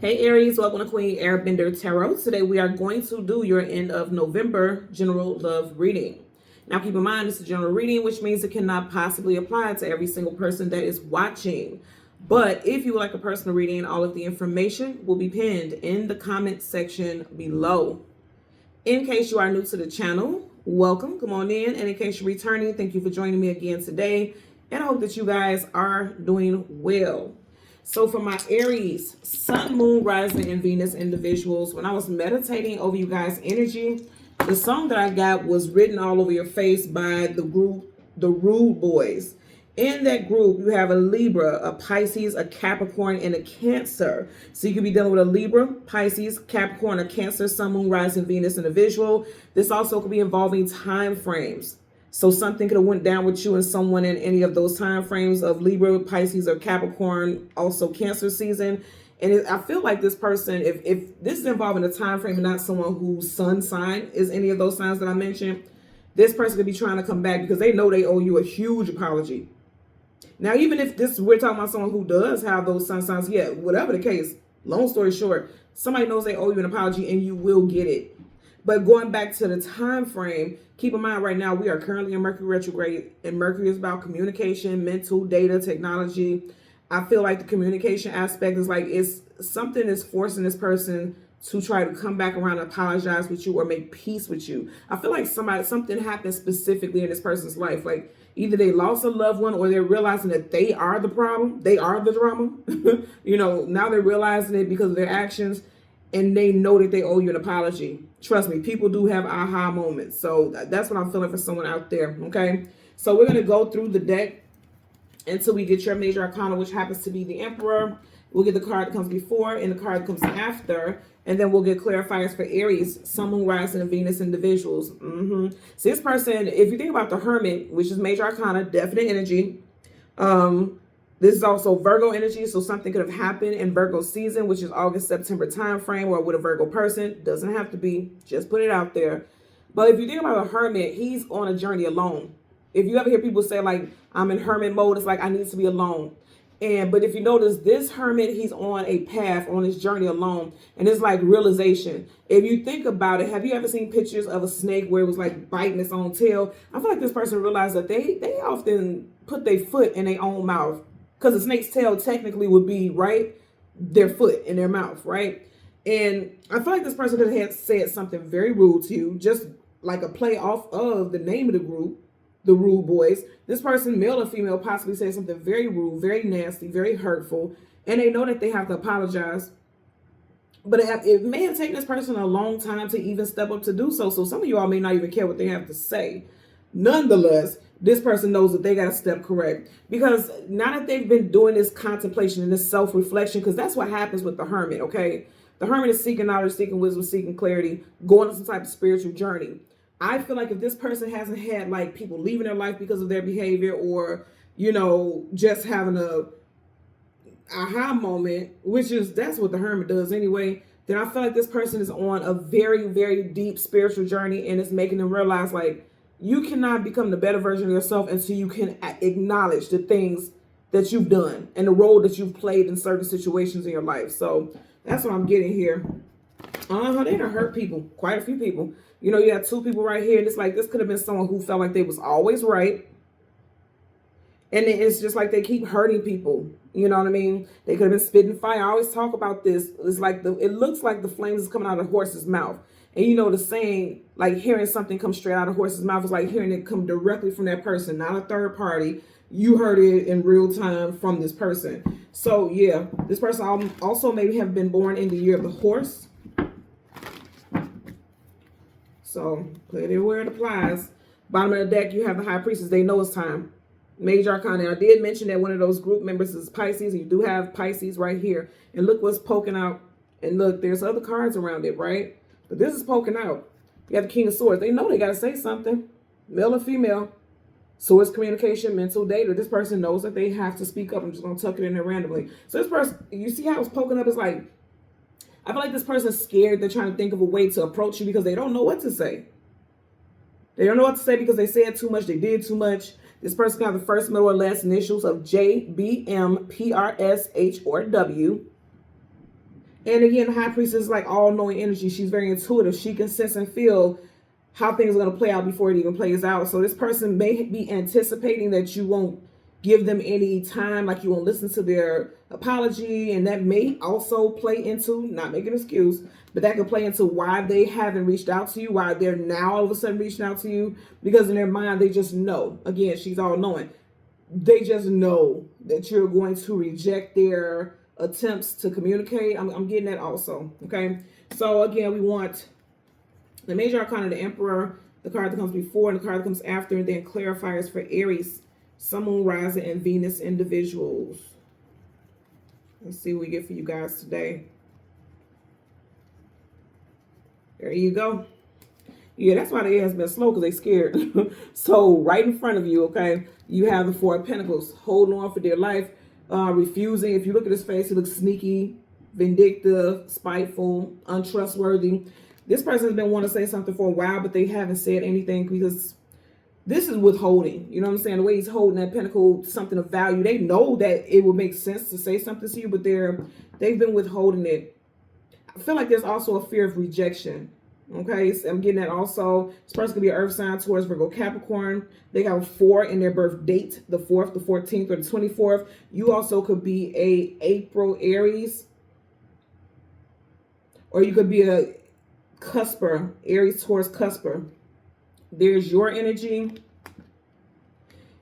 Hey Aries, welcome to Queen Airbender Tarot. Today we are going to do your end of November general love reading. Now keep in mind it's a general reading, which means it cannot possibly apply to every single person that is watching. But if you would like a personal reading, all of the information will be pinned in the comment section below. In case you are new to the channel, welcome, come on in. And in case you're returning, thank you for joining me again today. And I hope that you guys are doing well. So for my Aries, Sun, Moon, Rising, and Venus individuals, when I was meditating over you guys' energy, the song that I got was Written All Over Your Face by the group, The Rude Boys. In that group, you have a Libra, a Pisces, a Capricorn, and a Cancer. So you could be dealing with a Libra, Pisces, Capricorn, or Cancer, Sun, Moon, Rising, Venus individual. This also could be involving time frames. So something could have went down with you and someone in any of those time frames of Libra, Pisces, or Capricorn, also Cancer season. And I feel like this person, if this is involving a time frame and not someone whose sun sign is any of those signs that I mentioned, this person could be trying to come back because they know they owe you a huge apology. Now, even if we're talking about someone who does have those sun signs, yeah, whatever the case, long story short, somebody knows they owe you an apology and you will get it. But going back to the time frame, keep in mind right now we are currently in Mercury retrograde, and Mercury is about communication, mental, data, technology. I feel like the communication aspect is like it's something is forcing this person to try to come back around and apologize with you or make peace with you. I feel like something happened specifically in this person's life. Like either they lost a loved one or they're realizing that they are the problem. They are the drama. Now they're realizing it because of their actions, and they know that they owe you an apology. Trust me, people do have aha moments. So that's what I'm feeling for someone out there, okay? So we're going to go through the deck until we get your major arcana, which happens to be the Emperor. We'll get the card that comes before and the card that comes after, and then we'll get clarifiers for Aries, Sun, Moon, Rising, and Venus individuals. So this person, if you think about the Hermit, which is major arcana, definite energy, this is also Virgo energy, so something could have happened in Virgo season, which is August, September time frame, or with a Virgo person. Doesn't have to be, just put it out there. But if you think about a hermit, he's on a journey alone. If you ever hear people say, like, I'm in hermit mode, it's like, I need to be alone. But if you notice, this hermit, he's on a path, on his journey alone. And it's like realization. If you think about it, have you ever seen pictures of a snake where it was like biting its own tail? I feel like this person realized that they often put their foot in their own mouth. Because a snake's tail technically would be, right, their foot in their mouth, right? And I feel like this person could have said something very rude to you, just like a play off of the name of the group, the Rude Boys. This person, male or female, possibly said something very rude, very nasty, very hurtful, and they know that they have to apologize. But it may have taken this person a long time to even step up to do so. So some of you all may not even care what they have to say. Nonetheless, this person knows that they got to step correct, because now that they've been doing this contemplation and this self-reflection, because that's what happens with the hermit, okay? The hermit is seeking knowledge, seeking wisdom, seeking clarity, going on some type of spiritual journey. I feel like if this person hasn't had like people leaving their life because of their behavior, or, just having a aha moment, that's what the hermit does anyway, then I feel like this person is on a very, very deep spiritual journey, and it's making them realize like, you cannot become the better version of yourself until you can acknowledge the things that you've done and the role that you've played in certain situations in your life. So that's what I'm getting here. They done hurt people, quite a few people. You got two people right here, and it's like this could have been someone who felt like they was always right. And it's just like they keep hurting people. You know what I mean? They could have been spitting fire. I always talk about this. It's like it looks like the flames is coming out of a horse's mouth. And the saying, like hearing something come straight out of a horse's mouth is like hearing it come directly from that person, not a third party. You heard it in real time from this person. So yeah, this person also maybe have been born in the year of the horse. So clearly where it applies. Bottom of the deck, you have the High Priestess. They know it's time. Major Arcana. I did mention that one of those group members is Pisces, and you do have Pisces right here. And look what's poking out. And look, there's other cards around it, right? But this is poking out. You have the King of Swords. They know they got to say something. Male or female. Swords, communication, mental data. This person knows that they have to speak up. I'm just going to tuck it in there randomly. So this person, you see how it's poking up? It's like, I feel like this person's scared. They're trying to think of a way to approach you because they don't know what to say. They don't know what to say because they said too much. They did too much. This person got the first, middle, or last initials of J, B, M, P, R, S, H, or W. And again, the high priestess is like all-knowing energy. She's very intuitive. She can sense and feel how things are going to play out before it even plays out. So this person may be anticipating that you won't give them any time, like you won't listen to their apology, and that may also play into, not making an excuse, but that could play into why they haven't reached out to you, why they're now all of a sudden reaching out to you, because in their mind they just know. Again, she's all knowing. They just know that you're going to reject their attempts to communicate. I'm getting that also. Okay, so again, we want the major arcana, the Emperor, the card that comes before and the card that comes after, and then clarifiers for Aries, Sun, Moon, Rising, and Venus individuals. Let's see what we get for you guys today. There you go. Yeah, that's why the air has been slow, because they scared. So right in front of you, okay, you have the Four of Pentacles, holding on for dear life, refusing. If you look at his face, he looks sneaky, vindictive, spiteful, untrustworthy. This person has been wanting to say something for a while, but they haven't said anything because this is withholding. You know what I'm saying? The way he's holding that pentacle, something of value. They know that it would make sense to say something to you, but they've been withholding it. I feel like there's also a fear of rejection. Okay, so I'm getting that also. This person could be an earth sign, Taurus, Virgo, Capricorn. They have 4 in their birth date, the 4th, the 14th, or the 24th. You also could be a April Aries, or you could be a cusper, Aries, Taurus, cusper. There's your energy.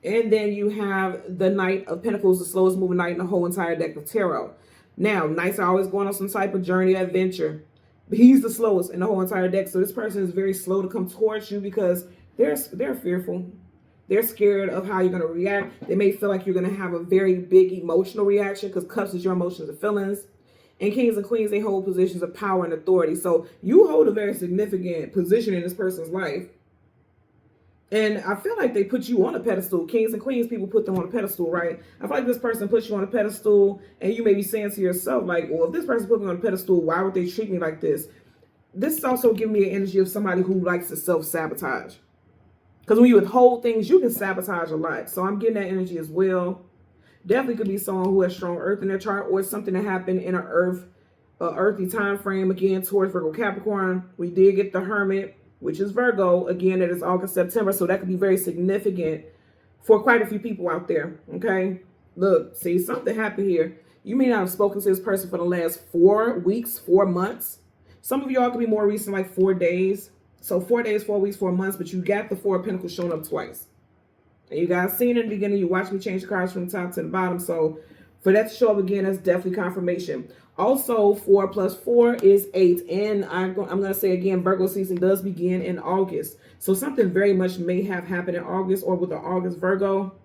And then you have the Knight of Pentacles, the slowest moving knight in the whole entire deck of tarot. Now, knights are always going on some type of journey, adventure. He's the slowest in the whole entire deck. So this person is very slow to come towards you because they're fearful. They're scared of how you're going to react. They may feel like you're going to have a very big emotional reaction, because cups is your emotions and feelings. And kings and queens, they hold positions of power and authority. So you hold a very significant position in this person's life. And I feel like they put you on a pedestal. Kings and queens, people put them on a pedestal, right? I feel like this person puts you on a pedestal, and you may be saying to yourself, like, well, if this person put me on a pedestal, why would they treat me like this? This is also giving me an energy of somebody who likes to self-sabotage. Because when you withhold things, you can sabotage a lot. So I'm getting that energy as well. Definitely could be someone who has strong earth in their chart, or something that happened in an earthy time frame. Again, Taurus, Virgo, Capricorn. We did get the Hermit, which is Virgo. Again, it is August, September. So that could be very significant for quite a few people out there. Okay. Look, see, something happened here. You may not have spoken to this person for the last 4 weeks, 4 months. Some of y'all could be more recent, like 4 days. So 4 days, 4 weeks, 4 months, but you got the Four of Pentacles showing up twice. And you guys seen it in the beginning. You watched me change the cards from the top to the bottom. So for that to show up again, that's definitely confirmation. Also, 4 plus 4 is 8. And I'm going to say again, Virgo season does begin in August. So something very much may have happened in August, or with the August Virgo.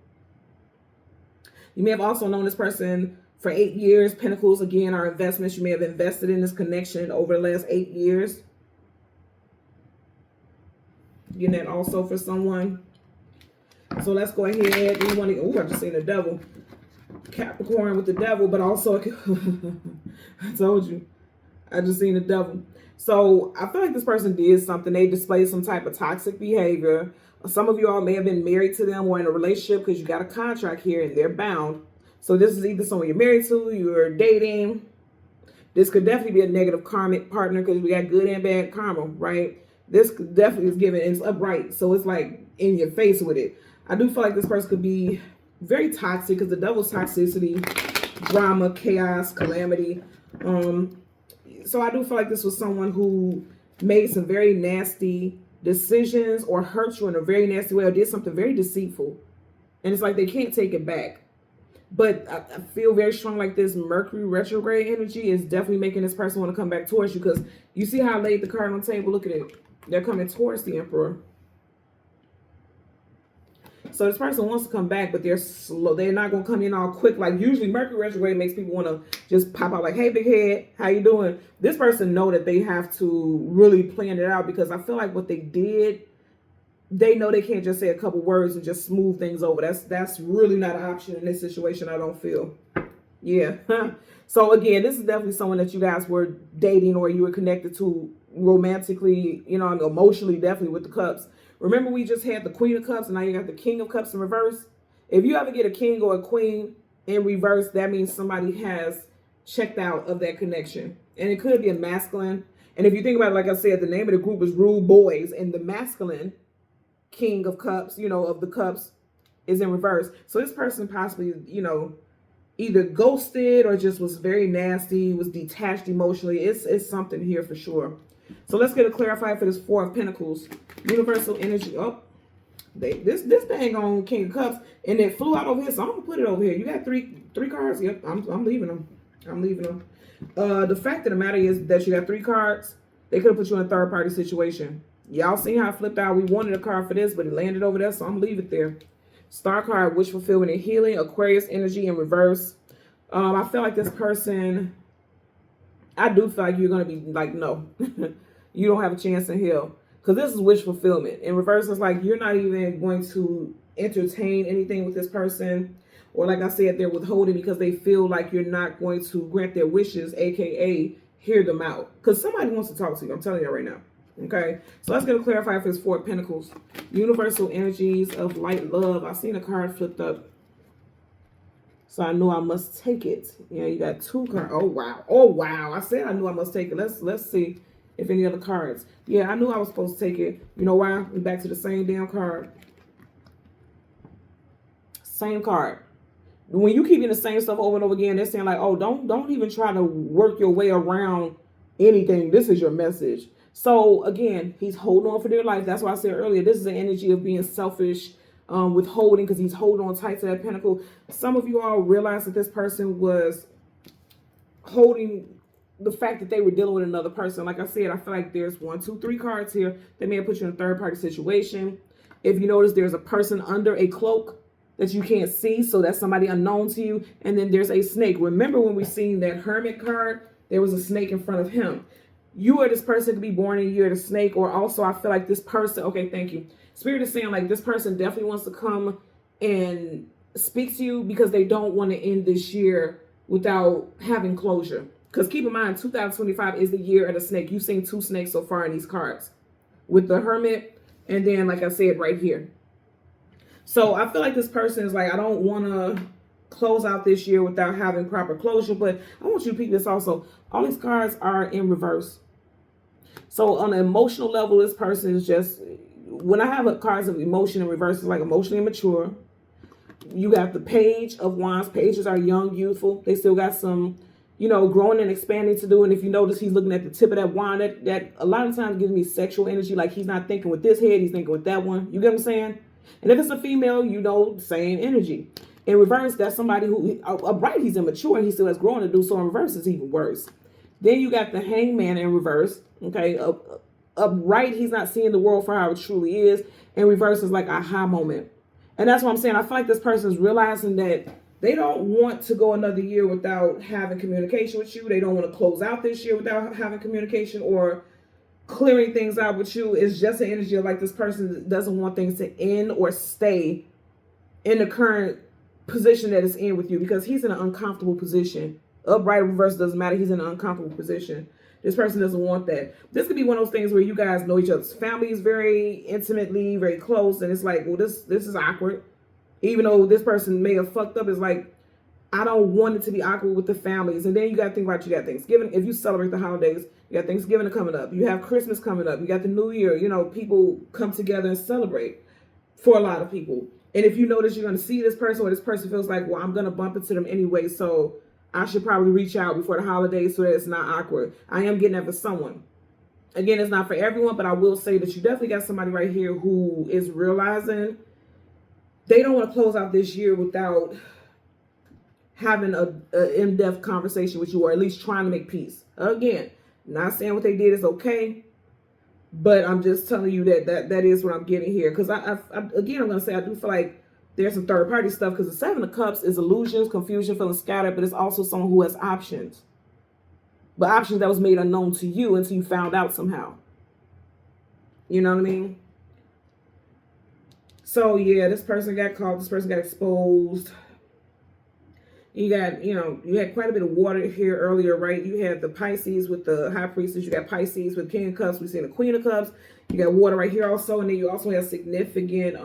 You may have also known this person for 8 years. Pentacles, again, are investments. You may have invested in this connection over the last 8 years. Getting that also for someone. So let's go ahead. We want to, oh, I just seen the devil. Capricorn with the devil, but also, I told you, I just seen the devil. So I feel like this person did something. They displayed some type of toxic behavior. Some of you all may have been married to them or in a relationship, because you got a contract here and they're bound. So this is either someone you're married to, you're dating. This could definitely be a negative karmic partner, because we got good and bad karma, right? This definitely is given, it's upright. So it's like in your face with it. I do feel like this person could be very toxic, because the devil's toxicity, drama, chaos, calamity. So I do feel like this was someone who made some very nasty decisions, or hurt you in a very nasty way, or did something very deceitful. And it's like they can't take it back. But I feel very strong like this Mercury retrograde energy is definitely making this person want to come back towards you, because you see how I laid the card on the table. Look at it. They're coming towards the Emperor. So this person wants to come back, but they're slow. They're not going to come in all quick. Like usually Mercury retrograde makes people want to just pop out like, hey, big head, how you doing? This person know that they have to really plan it out, because I feel like what they did, they know they can't just say a couple words and just smooth things over. That's really not an option in this situation, I don't feel. Yeah. So again, this is definitely someone that you guys were dating, or you were connected to romantically, you know, emotionally, definitely with the cups. Remember, we just had the Queen of Cups, and now you got the King of Cups in reverse. If you ever get a king or a queen in reverse, that means somebody has checked out of that connection. And it could be a masculine. And if you think about it, like I said, the name of the group is Rude Boys, and the masculine King of Cups, you know, of the cups is in reverse. So this person possibly, you know, either ghosted or just was very nasty, was detached emotionally. It's something here for sure. So let's get a clarifier for this Four of Pentacles. Universal energy. Oh, this dang on King of Cups, and it flew out over here, so I'm gonna put it over here. You got three cards. Yep, I'm leaving them. I'm leaving them. The fact of the matter is that you got 3 cards. They could have put you in a third party situation. Y'all seen how I flipped out? We wanted a card for this, but it landed over there, so I'm gonna leave it there. Star card, wish fulfillment and healing. Aquarius energy in reverse. I feel like this person, I do feel like you're going to be like, no, you don't have a chance in hell. Because this is wish fulfillment. In reverse, it's like you're not even going to entertain anything with this person. Or like I said, they're withholding because they feel like you're not going to grant their wishes, a.k.a. hear them out. Because somebody wants to talk to you. I'm telling you right now. Okay, so let's get a clarifier for this Four of Pentacles. Universal energies of light love. I seen a card flipped up, so I knew I must take it. Yeah, you got 2 cards. Oh wow, oh wow. I said I knew I must take it. Let's see if any other cards. Yeah, I knew I was supposed to take it. You know why? We're back to the same damn card. Same card. When you keep getting the same stuff over and over again, they're saying like, oh, don't even try to work your way around anything. This is your message. So again, he's holding on for dear life. That's why I said earlier, this is the energy of being selfish, withholding, because he's holding on tight to that pentacle. Some of you all realize that this person was holding the fact that they were dealing with another person. Like I said, I feel like there's 1, 2, 3 cards here that may have put you in a third party situation. If you notice, there's a person under a cloak that you can't see, so that's somebody unknown to you. And then there's a snake. Remember when we seen that Hermit card, there was a snake in front of him. You or this person could be born in a year of the snake, or also I feel like this person, okay, thank you. Spirit is saying like this person definitely wants to come and speak to you because they don't want to end this year without having closure. Because keep in mind, 2025 is the year of the snake. You've seen 2 snakes so far in these cards. With the Hermit, and then like I said, right here. So I feel like this person is like, I don't want to close out this year without having proper closure. But I want you to peep this also. All these cards are in reverse. So on an emotional level, this person is just, when I have cards of emotion in reverse, it's like emotionally immature. You got the Page of Wands. Pages are young, youthful. They still got some, you know, growing and expanding to do. And if you notice, he's looking at the tip of that wand. That a lot of times gives me sexual energy. Like he's not thinking with this head, he's thinking with that one. You get what I'm saying? And if it's a female, you know, same energy. In reverse, that's somebody who, upright, he's immature and he still has growing to do. So in reverse, it's even worse. Then you got the Hangman in reverse. Okay, upright, he's not seeing the world for how it truly is. In reverse is like a aha moment. And that's what I'm saying. I feel like this person is realizing that they don't want to go another year without having communication with you. They don't want to close out this year without having communication or clearing things out with you. It's just an energy of like this person doesn't want things to end or stay in the current position that it's in with you, because he's in an uncomfortable position. Upright or reverse doesn't matter. He's in an uncomfortable position. This person doesn't want that. This could be one of those things where you guys know each other's families very intimately, very close, and it's like, well, this is awkward. Even though this person may have fucked up, it's like, I don't want it to be awkward with the families. And then you got to think about, you got Thanksgiving. If you celebrate the holidays, you got Thanksgiving coming up. You have Christmas coming up. You got the New Year. You know, people come together and celebrate for a lot of people. And if you notice you're going to see this person, or this person feels like, well, I'm going to bump into them anyway, so I should probably reach out before the holidays so that it's not awkward. I am getting that for someone. Again, it's not for everyone, but I will say that you definitely got somebody right here who is realizing they don't want to close out this year without having a in-depth conversation with you, or at least trying to make peace. Again, not saying what they did is okay, but I'm just telling you that is what I'm getting here. Because again, I'm going to say I do feel like there's some third party stuff, because the Seven of Cups is illusions, confusion, feeling scattered, but it's also someone who has options. But options that was made unknown to you until you found out somehow. You know what I mean? So yeah, this person got caught, this person got exposed. You got, you know, you had quite a bit of water here earlier, right? You had the Pisces with the High Priestess. You got Pisces with King of Cups. We've seen the Queen of Cups. You got water right here also. And then you also have significant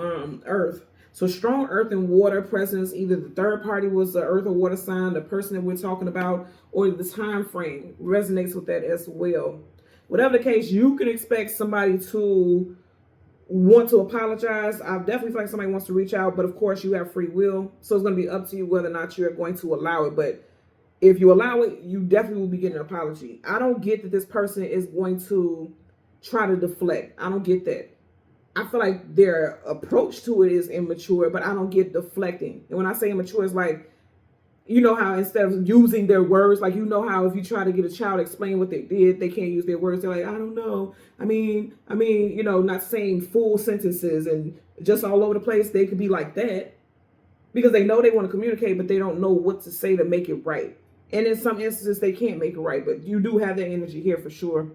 Earth. So strong earth and water presence, either the third party was the earth or water sign, the person that we're talking about, or the time frame resonates with that as well. Whatever the case, you can expect somebody to want to apologize. I definitely feel like somebody wants to reach out, but of course you have free will. So it's going to be up to you whether or not you're going to allow it. But if you allow it, you definitely will be getting an apology. I don't get that this person is going to try to deflect. I don't get that. I feel like their approach to it is immature, but I don't get deflecting. And when I say immature, it's like, you know how instead of using their words, like, you know how if you try to get a child to explain what they did, they can't use their words. They're like, I don't know. I mean, you know, not saying full sentences and just all over the place. They could be like that because they know they want to communicate, but they don't know what to say to make it right. And in some instances, they can't make it right, but you do have that energy here for sure.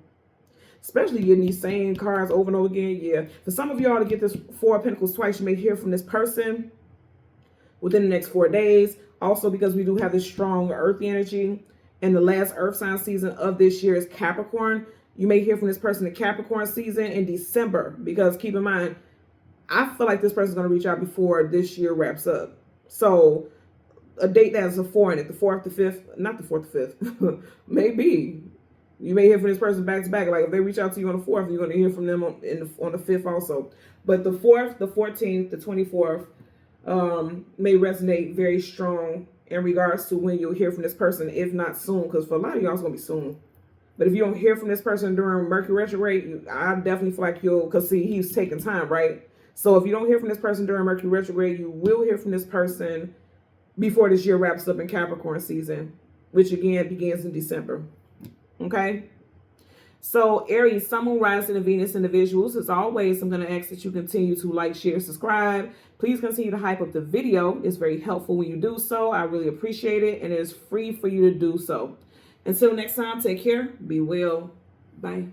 Especially getting these same cards over and over again. Yeah. For some of y'all to get this Four of Pentacles twice, you may hear from this person within the next 4 days. Also, because we do have this strong earthy energy. And the last earth sign season of this year is Capricorn. You may hear from this person in Capricorn season in December. Because keep in mind, I feel like this person is going to reach out before this year wraps up. So a date that has a 4 in it. The 4th, the 5th. Not the 4th, the 5th. Maybe. You may hear from this person back to back. Like if they reach out to you on the 4th, you're going to hear from them on the 5th also. But the 4th, the 14th, the 24th may resonate very strong in regards to when you'll hear from this person, if not soon. Because for a lot of y'all, it's going to be soon. But if you don't hear from this person during Mercury retrograde, I definitely feel like you'll, because see, he's taking time, right? So if you don't hear from this person during Mercury retrograde, you will hear from this person before this year wraps up in Capricorn season, which again begins in December. Okay, so Aries, Sun, Moon, Rising, and Venus individuals, as always, I'm going to ask that you continue to like, share, subscribe. Please continue to hype up the video. It's very helpful when you do so. I really appreciate it, and it is free for you to do so. Until next time, take care, be well, bye.